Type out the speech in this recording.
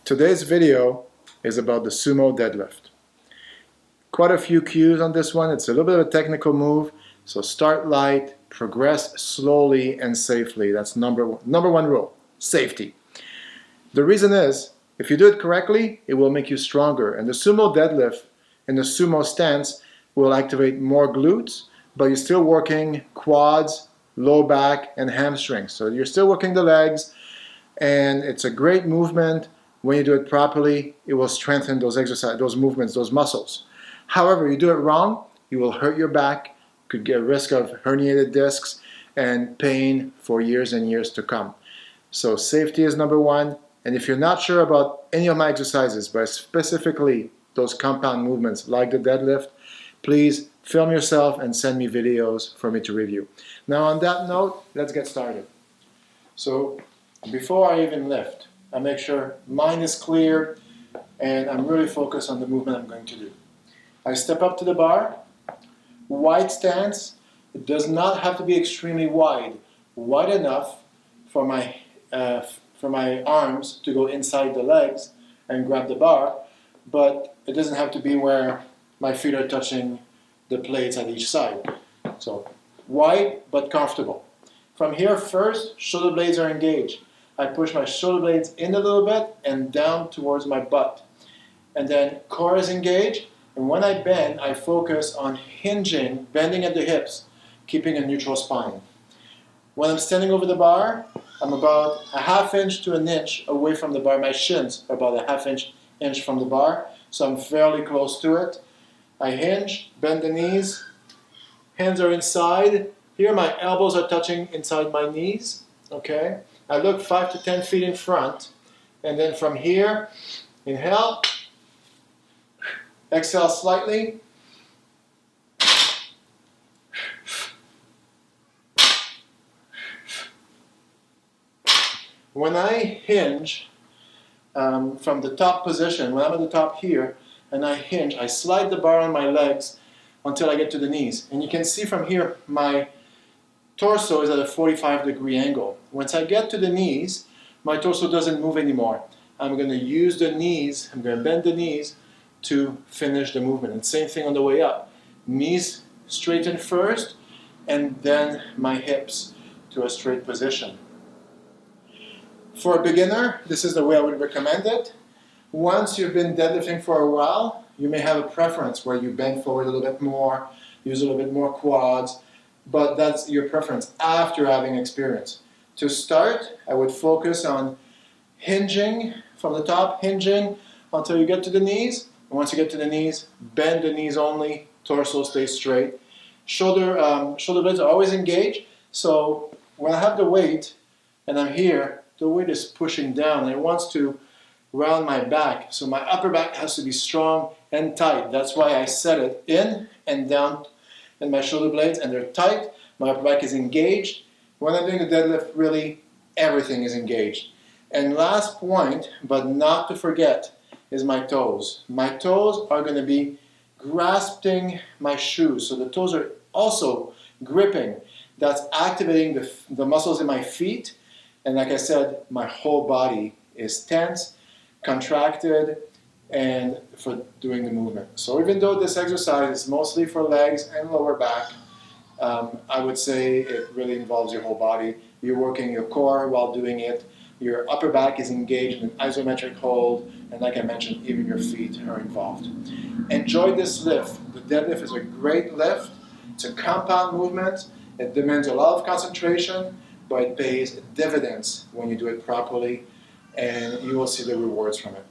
Today's video is about the Sumo Deadlift. Quite a few cues on this one. It's a little bit of a technical move, so start light, progress slowly and safely. That's number one rule, safety. The reason is, if you do it correctly, it will make you stronger. And the Sumo Deadlift in the sumo stance will activate more glutes, but you're still working quads, low back, and hamstrings. So you're still working the legs, and it's a great movement. When you do it properly, it will strengthen those exercises, those movements, those muscles. However, you do it wrong, you will hurt your back, could get a risk of herniated discs and pain for years and years to come. So safety is number one. And if you're not sure about any of my exercises, but specifically those compound movements like the deadlift, please film yourself and send me videos for me to review. Now on that note, let's get started. So before I even lift, I make sure mind is clear and I'm really focused on the movement I'm going to do. I step up to the bar, wide stance. It does not have to be extremely wide enough for my arms to go inside the legs and grab the bar, but it doesn't have to be where my feet are touching the plates at each side. So wide but comfortable. From here first, shoulder blades are engaged. I push my shoulder blades in a little bit and down towards my butt. And then core is engaged, and when I bend, I focus on hinging, bending at the hips, keeping a neutral spine. When I'm standing over the bar, I'm about a half inch to an inch away from the bar. My shins are about a half inch from the bar, so I'm fairly close to it. I hinge, bend the knees, hands are inside. Here my elbows are touching inside my knees, okay? I look 5 to 10 feet in front, and then from here, inhale, exhale slightly, when I hinge from the top position, when I'm at the top here, and I hinge, I slide the bar on my legs until I get to the knees. And you can see from here, my torso is at a 45-degree angle. Once I get to the knees, my torso doesn't move anymore. I'm going to use the knees, I'm going to bend the knees to finish the movement. And same thing on the way up. Knees straighten first, and then my hips to a straight position. For a beginner, this is the way I would recommend it. Once you've been deadlifting for a while, you may have a preference where you bend forward a little bit more, use a little bit more quads, but that's your preference after having experience. To start, I would focus on hinging from the top, hinging until you get to the knees. And once you get to the knees, bend the knees only, torso stays straight. Shoulder blades are always engaged, so when I have the weight and I'm here, the weight is pushing down and it wants to round my back. So my upper back has to be strong and tight. That's why I set it in and down in my shoulder blades, and they're tight. My upper back is engaged. When I'm doing the deadlift, really everything is engaged. And last point, but not to forget, is my toes. My toes are going to be grasping my shoes. So the toes are also gripping. That's activating the muscles in my feet. And like I said, my whole body is tense, contracted, and for doing the movement. So even though this exercise is mostly for legs and lower back, I would say it really involves your whole body. You're working your core while doing it. Your upper back is engaged in an isometric hold, and like I mentioned, even your feet are involved. Enjoy this lift. The deadlift is a great lift. It's a compound movement. It demands a lot of concentration, but it pays dividends when you do it properly, and you will see the rewards from it.